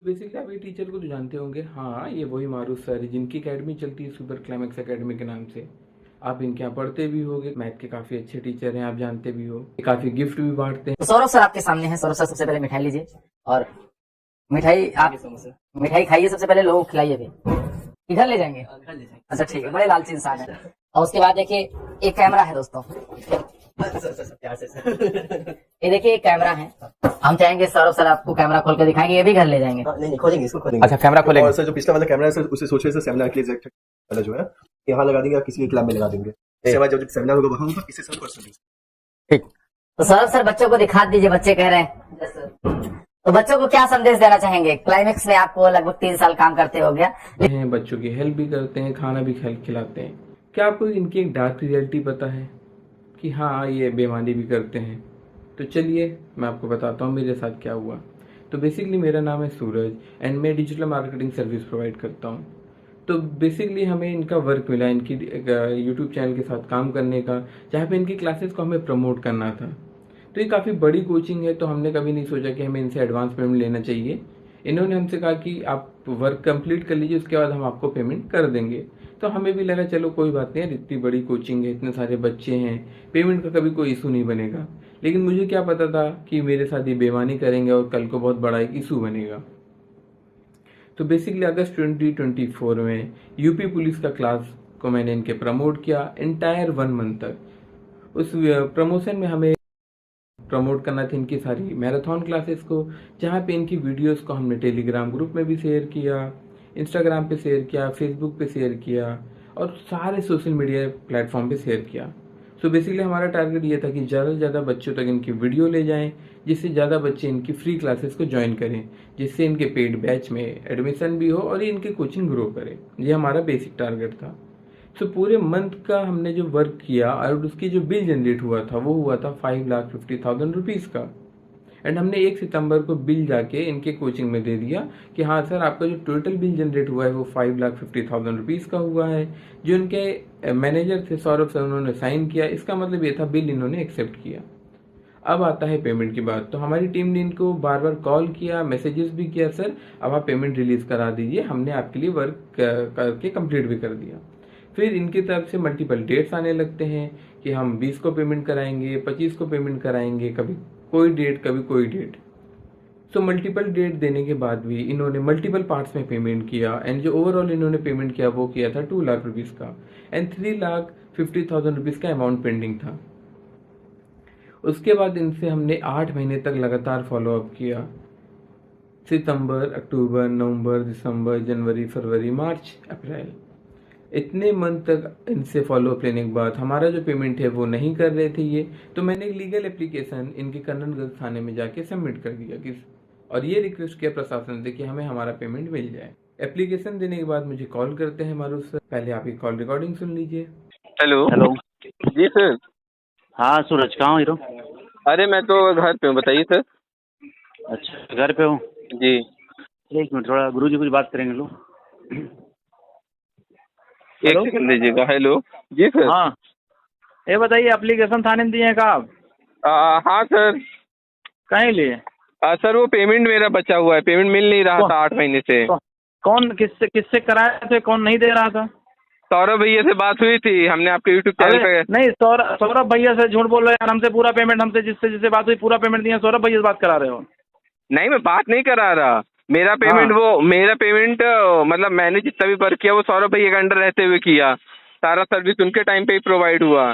Basically आप ये teacher को तो जानते होंगे। हाँ, ये वही मारूफ सर है जिनकी एकेडमी चलती है सुपर क्लाइमेक्स एकेडमी के नाम से। आप इनके यहाँ पढ़ते भी होगे, मैथ के काफ़ी अच्छे टीचर हैं, आप जानते भी हो। काफ़ी गिफ्ट भी बांटते हैं। तो सौरभ सर आपके सामने है। सौरभ सर सबसे पहले मिठाई लीजिए और मिठाई आप मिठाई खाइए सबसे पहले, लोगों को खिलाइए भी। इधर ले जाएंगे? अच्छा ठीक है, बड़े लालची इंसान है। और उसके बाद देखिए एक कैमरा है दोस्तों, ये देखिए एक कैमरा है। हम चाहेंगे सौरभ सर आपको कैमरा खोल कर दिखाएंगे, ये भी घर ले जाएंगे। नहीं खोलेंगे, इसको खोलेंगे। अच्छा कैमरा खोलेंगे। और सर जो पिछला वाला कैमरा है सर, उसे सोचे सर सेमिनार के लिए एग्जैक्ट वाला जो है यहाँ लगा देंगे, किसी एक क्लब में लगा देंगे। इसके बाद जब सेमिनार होगा वहाँ होगा, इससे सब पर्सनली। ठीक, तो सौरभ सर बच्चों को दिखा दीजिए, बच्चे कह रहे हैं। तो बच्चों को क्या संदेश देना चाहेंगे? क्लाइमेक्स में आपको लगभग 3 साल काम करते हो गया हैं, बच्चों की हेल्प भी करते हैं, खाना भी खिलाते हैं। क्या आपको इनकी एक डार्क रियलिटी पता है कि हाँ ये बेईमानी भी करते हैं? तो चलिए मैं आपको बताता हूँ मेरे साथ क्या हुआ। तो बेसिकली मेरा नाम है सूरज एंड मैं डिजिटल मार्केटिंग सर्विस प्रोवाइड करता हूँ। तो बेसिकली हमें इनका वर्क मिला, इनकी यूट्यूब चैनल के साथ काम करने का, जहाँ पे इनकी क्लासेस को हमें प्रमोट करना था। तो ये काफ़ी बड़ी कोचिंग है, तो हमने कभी नहीं सोचा कि हमें इनसे एडवांस पेमेंट लेना चाहिए। इन्होंने हमसे कहा कि आप वर्क कंप्लीट कर लीजिए, उसके बाद हम आपको पेमेंट कर देंगे। तो हमें भी लगा चलो कोई बात नहीं, इतनी बड़ी कोचिंग है, इतने सारे बच्चे हैं, पेमेंट का कभी कोई इशू नहीं बनेगा। लेकिन मुझे क्या पता था कि मेरे साथ ये बेईमानी करेंगे और कल को बहुत बड़ा एक इशू बनेगा। तो बेसिकली अगस्त 2024 में यूपी पुलिस का क्लास को मैंने इनके प्रमोट किया एंटायर 1 मंथ तक। उस प्रमोशन में हमें प्रमोट करना था इनकी सारी मैराथन क्लासेस को, जहाँ पे इनकी वीडियोस को हमने टेलीग्राम ग्रुप में भी शेयर किया, इंस्टाग्राम पे शेयर किया, फेसबुक पे शेयर किया और सारे सोशल मीडिया प्लेटफॉर्म पे शेयर किया। सो बेसिकली हमारा टारगेट ये था कि ज़्यादा से ज़्यादा बच्चों तक इनकी वीडियो ले जाएं, जिससे ज़्यादा बच्चे इनकी फ्री क्लासेस को ज्वाइन करें, जिससे इनके पेड बैच में एडमिशन भी हो और ये इनकी कोचिंग ग्रो करे। ये हमारा बेसिक टारगेट था। तो पूरे मंथ का हमने जो वर्क किया और उसकी जो बिल जनरेट हुआ था वो हुआ था 5,50,000 रुपीज़ का। एंड हमने 1 सितंबर को बिल जाके इनके कोचिंग में दे दिया कि हाँ सर आपका जो टोटल बिल जनरेट हुआ है वो 5,50,000 रुपीज़ का हुआ है। जो इनके मैनेजर थे सौरभ सर, उन्होंने साइन किया, इसका मतलब ये था बिल इन्होंने एक्सेप्ट किया। अब आता है पेमेंट की बात। तो हमारी टीम ने इनको बार बार कॉल किया, मैसेजेस भी किया, सर अब आप पेमेंट रिलीज करा दीजिए, हमने आपके लिए वर्क करके कंप्लीट भी कर दिया। फिर इनकी तरफ से मल्टीपल डेट्स आने लगते हैं कि हम 20 को पेमेंट कराएंगे, 25 को पेमेंट कराएंगे, कभी कोई डेट कभी कोई डेट। सो मल्टीपल डेट देने के बाद भी इन्होंने मल्टीपल पार्ट्स में पेमेंट किया एंड जो ओवरऑल इन्होंने पेमेंट किया वो किया था 2 लाख रुपीज़ का एंड 3,50,000 रुपीज़ का अमाउंट पेंडिंग था। उसके बाद इनसे हमने 8 महीने तक लगातार फॉलोअप किया। सितंबर, अक्टूबर, नवंबर, दिसंबर, जनवरी, फरवरी, मार्च, अप्रैल, इतने मंथ तक इनसे फॉलोअप लेने के बाद हमारा जो पेमेंट है वो नहीं कर रहे थे ये। तो मैंने एक लीगल एप्लीकेशन इनके कन्ननगंज थाने में जाके सबमिट कर दिया कि और ये रिक्वेस्ट किया प्रशासन से कि हमें हमारा पेमेंट मिल जाए। एप्लीकेशन देने के बाद मुझे कॉल करते हैं मारूफ सर। पहले आप एक कॉल रिकॉर्डिंग सुन लीजिए। हेलो। हेलो। जी सर। हाँ सूरज, कहाँ हो हीरो? अरे मैं तो घर पे हूँ, बताइए सर। अच्छा घर पे हो? जी। एक मिनट, थोड़ा गुरुजी कुछ बात करेंगे। लो एक हेलो? सेकंड दीजिएगा। हेलो। जी सर। हाँ ये बताइए, एप्लीकेशन थाने में दिए हैं का आप? हाँ सर। कहीं लिए? सर वो पेमेंट मेरा बचा हुआ है, पेमेंट मिल नहीं रहा था 8 महीने से। कौन किससे किससे कराए थे? कौन नहीं दे रहा था? सौरभ भैया से बात हुई थी, हमने आपके यूट्यूब चैनल पे। नहीं, सौरभ भैया से झूठ बोल रहे हैं यार। हमसे पूरा पेमेंट, हमसे जिससे बात हुई पूरा पेमेंट दिया। सौरभ भैया से बात करा रहे हो? नहीं मैं बात नहीं करा रहा। मेरा पेमेंट मेरा पेमेंट मतलब मैंने जितना भी वर्क किया वो सौरभ भैया के अंडर रहते हुए किया। सारा सर्विस उनके टाइम पे ही प्रोवाइड हुआ।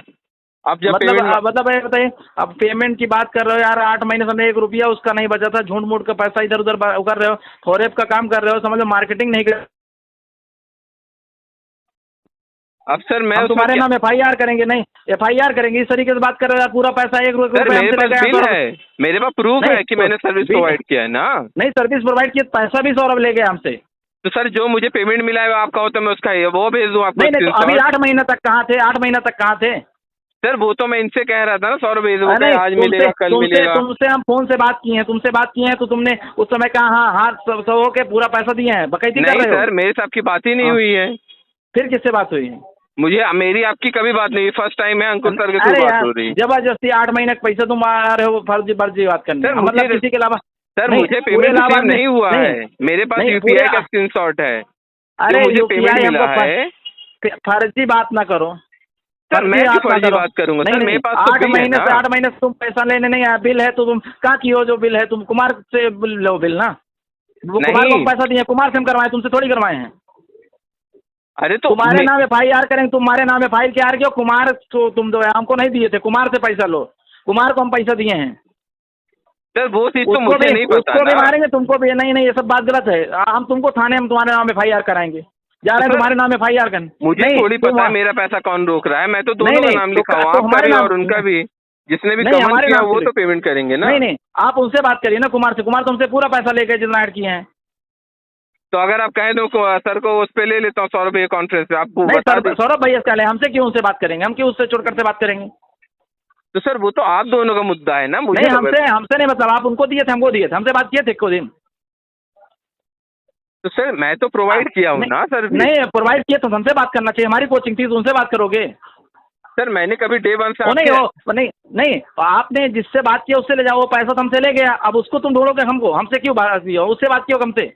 अब जब मतलब ये बताइए, अब पेमेंट की बात कर रहे हो यार। 8 महीने से हमने 1 रुपया उसका नहीं बचा था। झूठ मूठ का पैसा इधर उधर कर रहे हो, फोरेप का काम कर रहे हो, समझ लो मार्केटिंग नहीं कर। अब सर मैं हम तुम्हारे नाम FIR करेंगे। नहीं FIR करेंगे, इस तरीके से बात कर रहे हो यार। पूरा पैसा 1 रुपया मेरे पास बिल है, मेरे पास प्रूफ है कि मैंने सर्विस प्रोवाइड किया है ना। नहीं, सर्विस प्रोवाइड किया, पैसा भी सौरभ ले गया हमसे। तो सर जो मुझे पेमेंट मिला है आपका हो तो मैं उसका वो भेज दूँ आपको। नहीं, तो अभी 8 महीने तक कहाँ थे? 8 महीने तक कहाँ थे सर? वो तो मैं इनसे कह रहा था ना, सौरभ भैया आज मिलेगा कल मिलेगा। तुमसे हम फोन से बात किए हैं, तुमसे बात किए हैं तो तुमने उस समय कहा हाँ हाँ सब होके पूरा पैसा दिए हैं, बकैती कर रहे हो। सर मेरे से आपकी बात ही नहीं हुई है। फिर किससे बात हुई है? मुझे मेरी आपकी कभी बात नहीं हुई, फर्स्ट टाइम है अंकुर सर के साथ बात हो रही है। जबरदस्ती 8 महीने का पैसा तुम आ रहे हो फर्जी बात करने, मतलब किसी के अलावा सर नहीं, मुझे पूरे पेमेंट रिसीव इलाहाबाद में नहीं हुआ नहीं, है, मेरे पास नहीं, यूपीआई पूरे का स्क्रीनशॉट है जो अरे मुझे पेमेंट यूपीआई मिला हमको है। फर्जी बात ना करो, सर मैं फर्जी क्यों बात ना फर्जी करो। बात करूंगा नहीं सर, नहीं, मेरे पास तो 8 बिल है महीने ना। से 8 महीने से तुम पैसा लेने नहीं आया, बिल है तो तुम कहाँ की हो जो बिल है, तुम कुमार से लो बिल ना, वो कुमार को हम नहीं पैसा दिए, कुमार से हम करवाए, तुमसे थोड़ी करवाए हैं। अरे तो तुम्हारे नाम FIR करेंगे, तुम्हारे नाम फाइल क्या क्यों, कुमार तो तुम दो हमको नहीं दिए थे, कुमार से पैसा लो, कुमार को हम पैसा दिए हैं। सर वो चीज तो उसको मुझे भी नहीं पता उसको भी ना। मारेंगे, तुमको भी। नहीं नहीं, ये सब बात गलत है। हम तुमको थाने में तुम्हारे नाम FIR कराएंगे, जा रहे हैं सर, तुम्हारे नाम FIR करने। मुझे नहीं, थोड़ी तुम पता है मेरा पैसा कौन रोक रहा है, मैं तो नहीं दोनों का नहीं, नाम तो लिखा हूँ, तो आपका हमारे भी नाम और उनका भी, जिसने भी नहीं, कमेंट हमारे किया नाम वो से तो पेमेंट करेंगे ना। नहीं नहीं, आप उनसे बात करिए ना, कुमार से। कुमार तुमसे पूरा पैसा लेके जितना ऐड किए हैं। तो अगर आप कहें तो सर को उस पे ले लेता हूँ 100 रुपये कॉन्फ्रेंस पे, आपको नहीं बता सर, दी। सौरभ भैया से हमसे क्यों उनसे बात करेंगे, हम क्यों उससे छोड़कर से बात करेंगे। तो सर वो तो आप दोनों का मुद्दा है ना, मुझे नहीं, तो हमसे नहीं, मतलब आप उनको दिए थे, हमको दिए थे, हमसे बात किए थे को दिन। तो सर मैं तो प्रोवाइड किया हूँ ना सर। नहीं प्रोवाइड किए तो हमसे बात करना चाहिए, हमारी कोचिंग थी तो उनसे बात करोगे। सर मैंने कभी डे 1 से वो नहीं, आपके- वो नहीं नहीं, आपने जिससे बात किया उससे ले जाओ, वो पैसा तो हमसे ले गया, अब उसको तुम ढूंढोगे हमको, हमसे क्यों बात की हो, उससे बात की हो हमसे।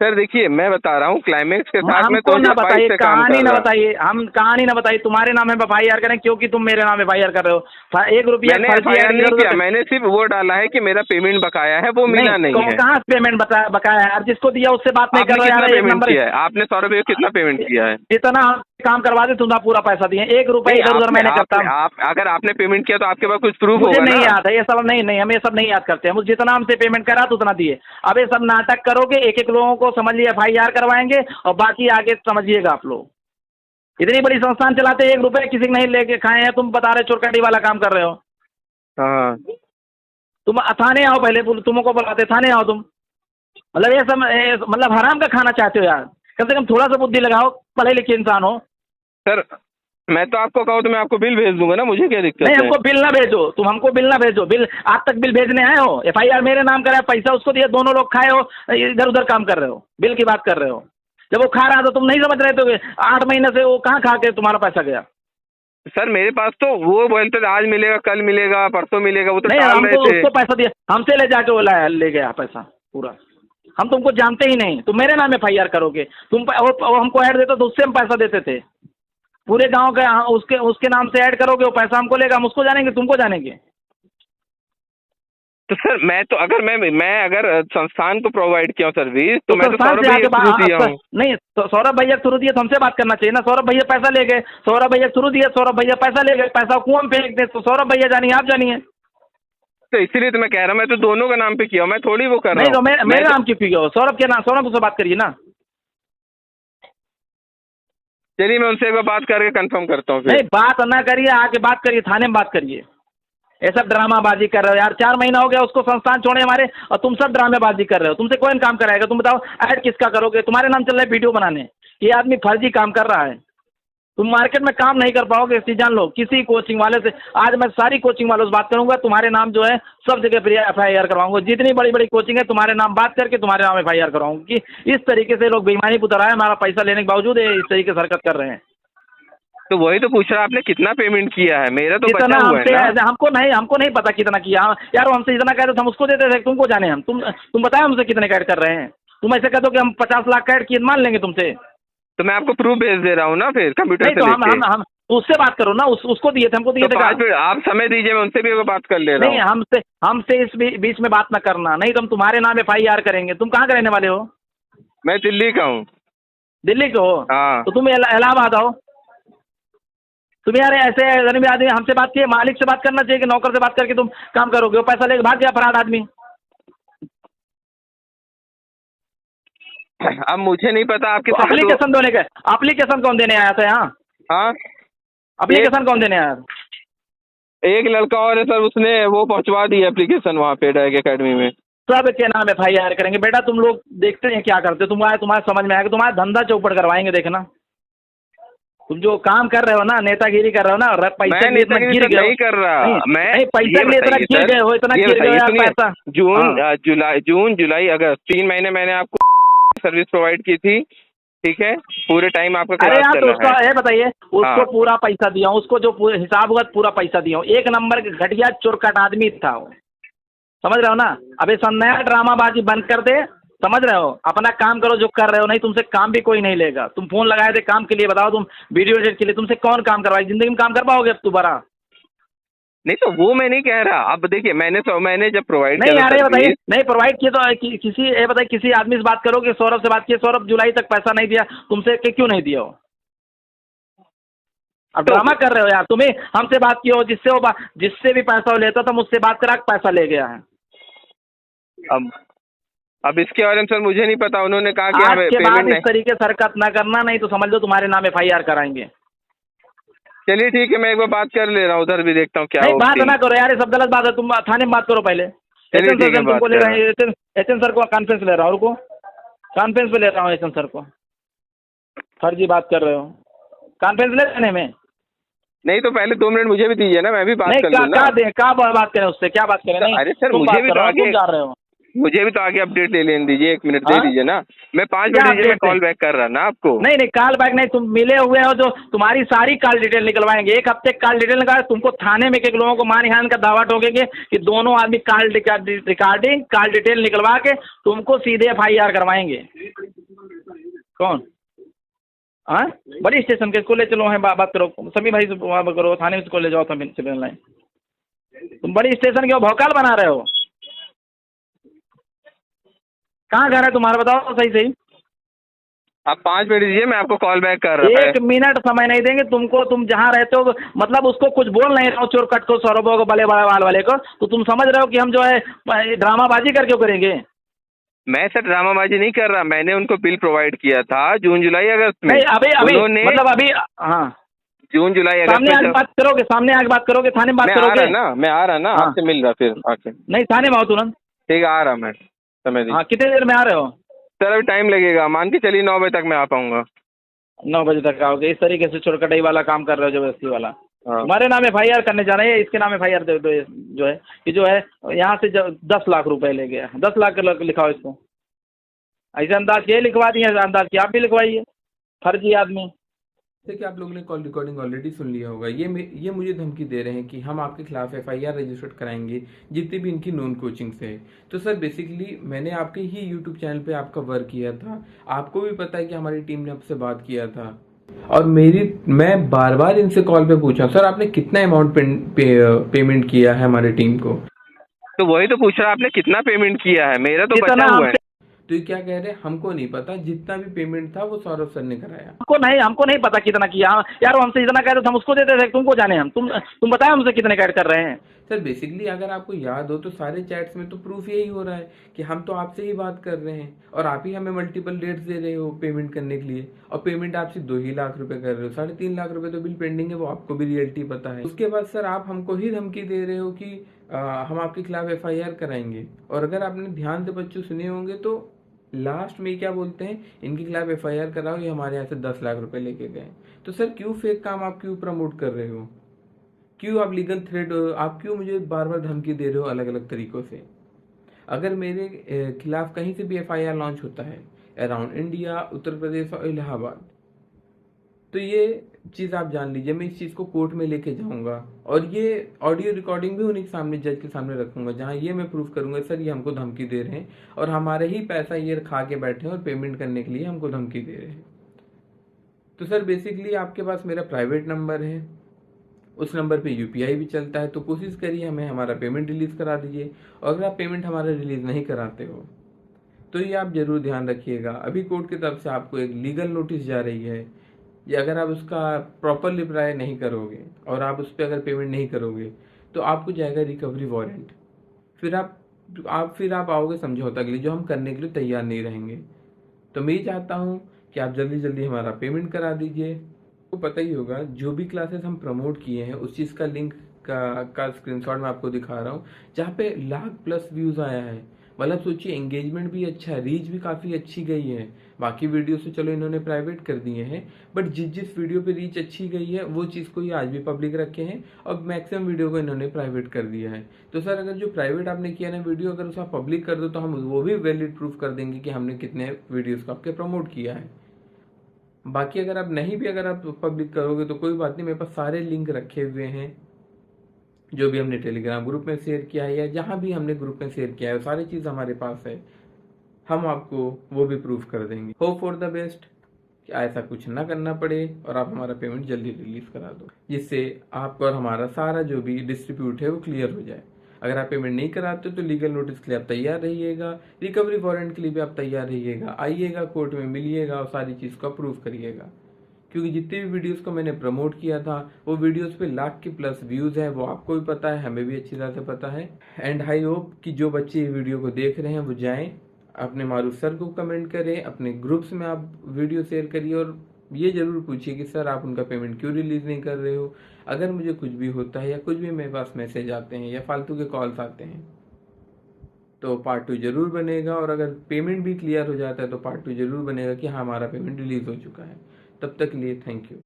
सर देखिए मैं बता रहा हूँ क्लाइमेक्स के साथ में हमको ना 2022 बताइए, से काम कहानी कर ना रहा। बताइए, हम कहानी ना बताइए, तुम्हारे नाम में FIR करें क्योंकि तुम मेरे नाम में FIR कर रहे हो। 1 रुपया मैंने फर्जी FIR ऐड नहीं इधर किया, उधर मैंने सिर्फ वो डाला है कि मेरा पेमेंट बकाया है, वो मिला नहीं है। कहाँ पेमेंट बकाया है, जिसको दिया उससे बात नहीं आपने कर रहे कितना यार, एक पेमेंट नंबर किया है? आपने 100 रुपये कितना पेमेंट किया है? जितना हम काम करवा दे तुम पूरा पैसा दिए, 1 रुपया नहीं, इधर उधर मैंने करता हूँ। आप अगर आपने पेमेंट किया तो आपके पास कुछ प्रूफ मुझे होगा नहीं ना। याद है ये सब, नहीं नहीं, हम ये सब नहीं याद करते, हम जितना हमसे पेमेंट करा तो उतना दिए। अब ये सब नाटक करोगे, एक एक लोगों को समझ लिए FIR करवाएंगे और बाकी आगे समझिएगा आप लोग। इतनी बड़ी संस्थान चलाते 1 रुपये किसी को नहीं लेके खाए हैं, तुम बता रहे चोरकाटी वाला काम कर रहे हो। हाँ तुम थाने आओ, पहले तुमको बुलाते थाने आओ तुम, मतलब ये सब मतलब हराम का खाना चाहते हो यार, कम से कम थोड़ा सा बुद्धि लगाओ, पढ़े लिखे इंसान हो। सर मैं तो आपको कहूँ तो मैं आपको बिल भेज दूंगा ना, मुझे क्या दिक्कत नहीं, है? हमको बिल ना भेजो, तुम हमको बिल ना भेजो, बिल आज तक बिल भेजने आए हो, FIR मेरे नाम कराया, पैसा उसको दिया, दोनों लोग खाए हो, इधर उधर काम कर रहे हो, बिल की बात कर रहे हो। जब वो खा रहा था तुम नहीं समझ रहे थे, 8 महीने से वो कहाँ खा के तुम्हारा पैसा गया। सर मेरे पास तो वो बोलते थे आज मिलेगा, कल मिलेगा, परसों मिलेगा, वो तो नहीं, टाल हमको रहे थे। उसको पैसा दिया, हमसे ले जाके वो ले गया पैसा पूरा। हम तुमको जानते ही नहीं, तुम मेरे नाम FIR करोगे, तुम और हमको ऐड देते तो उससे हम पैसा देते थे, पूरे गांव के उसके नाम से ऐड करोगे, वो पैसा हमको लेगा, हम उसको जानेंगे, तुमको जानेंगे। तो सर मैं तो अगर संस्थान को प्रोवाइड किया हूँ सर्विस तो मैं तो संस्थान 100 से रुपये आके थ्रू दिया हूँ। नहीं तो सौरभ भैया थ्रू दिए तो हमसे बात करना चाहिए ना, सौरभ भैया पैसा ले गए, सौरभ भैया थ्रू दिए, सौरभ भैया पैसा ले गए, पैसा कुआं में फेंक दे तो सौरभ भैया जानिए, आप जानिए। तो इसीलिए तो मैं कह रहा हूँ, मैं तो दोनों का नाम पे किया हूँ, मैं थोड़ी वो कर रहा नहीं तो हूँ। मेरे नाम क्यों किया हो, सौरभ के नाम, सौरभ से बात करिए ना। चलिए मैं उनसे एक बार बात करके कंफर्म करता हूँ नहीं फिर। बात ना करिए, आके बात करिए, थाने में बात करिए। ये सब ड्रामाबाजी कर रहे हो यार, 4 महीना हो गया उसको संस्थान छोड़े हमारे, और तुम सब ड्रामेबाजी कर रहे हो, तुमसे कौन काम कराएगा। तुम बताओ ऐड किसका करोगे, तुम्हारे नाम चल रहा है वीडियो बनाने, ये आदमी फर्जी काम कर रहा है, तुम मार्केट में काम नहीं कर पाओगे, इसी जान लो। किसी कोचिंग वाले से आज मैं सारी कोचिंग वालों से बात करूंगा, तुम्हारे नाम जो है सब जगह पर FIR करवाऊंगा, जितनी बड़ी बड़ी कोचिंग है तुम्हारे नाम बात करके तुम्हारे नाम FIR करवाऊंगा कि इस तरीके से लोग बेईमानी पुतर आए, हमारा पैसा लेने के बावजूद इस तरीके से हरकत कर रहे हैं। तो वही तो पूछ रहा आपने कितना पेमेंट किया है, मेरा तो कितना बचा हुआ है हमसे, ना। हमको नहीं पता कितना किया यार, वो हमसे जितना कहते थे हम उसको देते थे, तुमको जाने हम, तुम बताए हमसे कितने कैड कर रहे हैं। तुम ऐसे कहते हो कि हम 50 लाख कैड किए, मान लेंगे तुमसे। तो मैं आपको प्रूफ भेज दे रहा हूँ ना फिर कंप्यूटर नहीं से तो लेके। हम उससे बात करो ना, उसको दिए थे, हमको दिए तो थे। 5 मिनट आप समय दीजिए, मैं उनसे भी एक बात कर ले रहा नहीं, हूँ। हमसे इस बीच में बात ना करना, नहीं तो हम तुम्हारे नाम FIR करेंगे। तुम कहाँ के रहने वाले हो? मैं दिल्ली का हूँ। दिल्ली के हो? हाँ। तो तुम इलाहाबाद आओ। तुम यार ऐसे गरीब आदमी हमसे बात किए, मालिक से बात करना चाहिए कि नौकर से बात करके तुम काम करोगे। वो पैसा लेके भाग गया फराड आदमी। अब मुझे नहीं पता आपके साथ एप्लीकेशन देने का, एप्लीकेशन कौन देने आया था यहाँ? हाँ एप्लीकेशन कौन देने आया था? एक लड़का और है सर, उसने वो पहुंचवा दी एप्लीकेशन वहाँ पे डायग एकेडमी में। सब के नाम FIR करेंगे बेटा, तुम लोग देखते हैं क्या करते हो, तुम्हारे समझ में आएगा, तुम्हारा धंधा चौपट करवाएंगे, देखना। तुम जो काम कर रहे हो ना, नेतागिरी कर रहे हो ना, पैसे मैं नेतागिरी सर नहीं कर रहा, मैं पैसे के लिए इतना गिर गए हो, इतना गिर गए यार पैसा। जून जुलाई अगस्त 3 महीने मैंने आपको सर्विस प्रोवाइड की थी, ठीक है, पूरे टाइम आपका अरे क्लास यार तो चला उसका है। ये बताइए, उसको हाँ। पूरा पैसा दिया हूँ, उसको जो हिसाब हुआ पूरा पैसा दिया हूँ। 1 नंबर घटिया चोरकट आदमी था वो। समझ रहे हो ना? अभी नया ड्रामाबाजी बंद कर दे, समझ रहे हो? अपना काम करो जो कर रहे हो, नहीं तुमसे काम भी कोई नहीं लेगा। तुम फोन लगाए थे काम के लिए, बताओ तुम वीडियो एडिट के लिए, तुमसे कौन काम करवाए? जिंदगी में काम कर पाओगे अब दोबारा? नहीं तो वो मैं नहीं कह रहा। अब देखिए मैंने जब प्रोवाइड नहीं किया यार, था ये बताइए, सर्विस, नहीं प्रोवाइड किए तो किसी, ये बताइए किसी आदमी से बात करो कि सौरभ से बात किए, सौरभ जुलाई तक पैसा नहीं दिया तुमसे, कि क्यों नहीं दिया हो? अब तो ड्रामा कर रहे हो यार। तुम्हें हमसे बात की हो, जिससे भी पैसा वो लेता था मुझसे बात करा के पैसा ले गया है। अब इसके बारे में सर मुझे नहीं पता। उन्होंने कहा कि आज हमें के बाद पेमेंट इस नहीं। तरीके से हरकत ना करना, नहीं तो समझ लो तुम्हारे नाम FIR कराएंगे। चलिए ठीक है, मैं एक बार बात कर ले रहा हूँ, उधर भी देखता हूँ क्या नहीं वो बात सीन। ना करो यार, ये सब गलत बात है। तुम थाने में बात करो पहले। चलिए एचएन सर ठीक से है, हम बात तुमको ले कर रहे हैं, एचएन सर को कॉन्फ्रेंस ले रहा हूँ, रुको कॉन्फ्रेंस पे ले रहा हूँ एचएन सर को। फर्जी बात कर रहे हो, कॉन्फ्रेंस ले लेने में। नहीं तो पहले 2 मिनट मुझे भी दीजिए ना, मैं भी बात नहीं कर लूँ ना। क्या बात करें उससे, क्या बात करें? नहीं अरे सर तुम मुझे बात भी कर तो रहे हो, आगे, तुम जा रहे हो। मुझे भी तो आगे अपडेट ले लेने दीजिए। 1 मिनट दे हाँ? दीजिए ना, मैं 5 क्या मिनट दीजिए, मैं update कॉल बैक कर रहा ना आपको। नहीं नहीं, कॉल बैक नहीं, तुम मिले हुए हो, जो तुम्हारी सारी कॉल डिटेल निकलवाएंगे। 1 हफ्ते कॉल डिटेल निकाल, तुमको थाने में एक लोगों को मानहानि का दावा ठोकेंगे कि दोनों आदमी कॉल रिकॉर्डिंग कॉल डिटेल निकलवा के तुमको सीधे FIR करवाएंगे। कौन? हाँ, बड़ी स्टेशन के, इसको ले चलो, है बात करो समी भाई से, बात करो थाने में, इसको ले जाओ सिविल लाइन। तुम बड़ी स्टेशन के हो, भौकाल बना रहे हो। कहाँ घर है तुम्हारा, बताओ सही सही। आप 5 मिनट दीजिए, मैं आपको कॉल बैक कर रहा है। 1 मिनट समय नहीं देंगे तुमको। तुम जहाँ रहते हो, मतलब उसको कुछ बोल नहीं रहा हो, चोर कट को, सौरभ को, बड़े बड़े बाल वाले को, तो तुम समझ रहे हो कि हम जो है ड्रामाबाजी करके करेंगे। मैं सर ड्रामाबाजी नहीं कर रहा, मैंने उनको बिल प्रोवाइड किया था जून जुलाई अगस्त में। नहीं अभी उन्होंने मतलब अभी, हाँ, जून जुलाई अगस्त सामने में आगे बात करोगे, सामने आगे बात करोगे, थाने में बात मैं आ करोगे। रहा ना, मैं आ रहा ना, हाँ। आपसे मिल रहा फिर आके। नहीं थाने में आओ तुरंत। ठीक है, आ रहा मैं, समय दीजिए। हाँ, कितने देर में आ रहे हो? सर अभी टाइम लगेगा, मान के चलिए 9 बजे तक मैं आ पाऊंगा। 9 बजे तक आओगे? इस तरीके से चोरकटाई वाला काम कर रहे हो, जबरदस्ती वाला। हाँ। तुम्हारे नाम FIR करने जा रहे हैं, इसके नाम FIR दे दो। जो है ये जो है यहाँ से 10 लाख रुपए ले गया, 10 लाख लिखाओ इसको। ऐसे अंदाज ये लिखवा दिए, अंदाज की आप भी लिखवाइए, फर्जी आदमी। जैसे कि आप लोगों ने कॉल रिकॉर्डिंग ऑलरेडी सुन लिया होगा, ये मुझे धमकी दे रहे हैं कि हम आपके खिलाफ FIR रजिस्टर्ड कराएंगे जितनी भी इनकी नॉन कोचिंग से है। तो सर बेसिकली मैंने आपके ही यूट्यूब चैनल पे आपका वर्क किया था, आपको भी पता है कि हमारी टीम ने आपसे बात किया था, और मैं बार बार इनसे कॉल पे पूछा सर आपने कितना अमाउंट पेमेंट किया है हमारी टीम को। तो वही तो पूछ रहा, आपने कितना पेमेंट किया है? मेरा तो जितना बचा हुआ है। तो ये क्या कह रहे हैं, हमको नहीं पता, जितना भी पेमेंट था वो सौरभ सर ने कराया। हमको नहीं पता कितना किया। हाँ, यार वो हमसे जितना कह रहे थे हम उसको देते थे, तुमको जाने हम। तुम बताए हमसे कितने कैड कर रहे हैं। सर बेसिकली अगर आपको याद हो तो सारे चैट्स में तो प्रूफ यही हो रहा है कि हम तो आपसे ही बात कर रहे हैं और आप ही हमें मल्टीपल डेट्स दे रहे हो पेमेंट करने के लिए, और पेमेंट आपसे 2 ही लाख रुपए कर रहे हो, 3.5 लाख रुपए तो बिल पेंडिंग है, वो आपको भी रियलिटी पता है। उसके बाद सर आप हमको ही धमकी दे रहे हो कि हम आपके खिलाफ FIR कराएंगे, और अगर आपने ध्यान से बच्चों सुने होंगे तो लास्ट में क्या बोलते हैं, इनके खिलाफ FIR कराओ, ये हमारे यहाँ से 10 लाख रुपए लेके गए। तो सर क्यों फेक काम आप क्यों प्रमोट कर रहे हो, क्यों आप लीगल थ्रेट, आप क्यों मुझे बार बार धमकी दे रहे हो अलग अलग तरीकों से। अगर मेरे खिलाफ कहीं से भी FIR लॉन्च होता है अराउंड इंडिया, उत्तर प्रदेश और इलाहाबाद, तो ये चीज़ आप जान लीजिए, मैं इस चीज़ को कोर्ट में लेके जाऊंगा और ये ऑडियो रिकॉर्डिंग भी उन्हीं के सामने, जज के सामने रखूंगा, जहां ये मैं प्रूफ करूंगा सर ये हमको धमकी दे रहे हैं और हमारे ही पैसा ये खा के बैठे हैं और पेमेंट करने के लिए हमको धमकी दे रहे हैं। तो सर बेसिकली आपके पास मेरा प्राइवेट नंबर है, उस नंबर पे UPI भी चलता है, तो कोशिश करिए हमें हमारा पेमेंट रिलीज़ करा दीजिए, और अगर आप पेमेंट हमारा रिलीज़ नहीं कराते हो तो ये आप ज़रूर ध्यान रखिएगा, अभी कोर्ट की तरफ से आपको एक लीगल नोटिस जा रही है, या अगर आप उसका प्रॉपर रिप्लाई नहीं करोगे और आप उस पर अगर पेमेंट नहीं करोगे तो आपको जाएगा रिकवरी वारंट, फिर आप आओगे समझौता के लिए, जो हम करने के लिए तैयार नहीं रहेंगे। तो मैं ये चाहता हूँ कि आप जल्दी जल्दी हमारा पेमेंट करा दीजिए। आपको पता ही होगा जो भी क्लासेस हम प्रमोट किए हैं उस चीज़ का लिंक का स्क्रीनशॉट मैं आपको दिखा रहा हूँ, जहाँ पे 1 लाख+ व्यूज़ आया है। मतलब सोचिए, एंगेजमेंट भी अच्छा है, रीच भी काफ़ी अच्छी गई है। बाकी वीडियो से चलो इन्होंने प्राइवेट कर दिए हैं, बट जिस वीडियो पे रीच अच्छी गई है वो चीज़ को ये आज भी पब्लिक रखे हैं, और मैक्सिमम वीडियो को इन्होंने प्राइवेट कर दिया है। तो सर अगर जो प्राइवेट आपने किया ना वीडियो, अगर उसका पब्लिक कर दो तो हम वो भी वैलिड प्रूफ कर देंगे कि हमने कितने वीडियोज़ को आपके प्रमोट किया है। बाकी अगर आप पब्लिक करोगे तो कोई बात नहीं, मेरे पास सारे लिंक रखे हुए हैं, जो भी हमने टेलीग्राम ग्रुप में शेयर किया है या जहाँ भी हमने ग्रुप में शेयर किया है, सारी चीज़ हमारे पास है, हम आपको वो भी प्रूफ कर देंगे। होप फॉर द बेस्ट कि ऐसा कुछ ना करना पड़े और आप हमारा पेमेंट जल्दी रिलीज करा दो, जिससे आपका और हमारा सारा जो भी डिस्प्यूट है वो क्लियर हो जाए। अगर आप पेमेंट नहीं कराते तो लीगल नोटिस के लिए आप तैयार रहिएगा, रिकवरी वारंट के लिए भी आप तैयार रहिएगा, आइएगा कोर्ट में मिलिएगा और सारी चीज़ को अप्रूव करिएगा। क्योंकि जितने भी वीडियोस को मैंने प्रमोट किया था वो वीडियोस पे लाख के प्लस व्यूज़ है, वो आपको भी पता है, हमें भी अच्छी तरह से पता है। एंड आई होप कि जो बच्चे ये वीडियो को देख रहे हैं वो जाएं, अपने मारूफ सर को कमेंट करें, अपने ग्रुप्स में आप वीडियो शेयर करिए और ये जरूर पूछिए कि सर आप उनका पेमेंट क्यों रिलीज नहीं कर रहे हो। अगर मुझे कुछ भी होता है या कुछ भी मेरे पास मैसेज आते हैं या फालतू के कॉल्स आते हैं तो पार्ट 2 जरूर बनेगा, और अगर पेमेंट भी क्लियर हो जाता है तो पार्ट 2 जरूर बनेगा कि हाँ हमारा पेमेंट रिलीज हो चुका है। तब तक के लिए थैंक यू।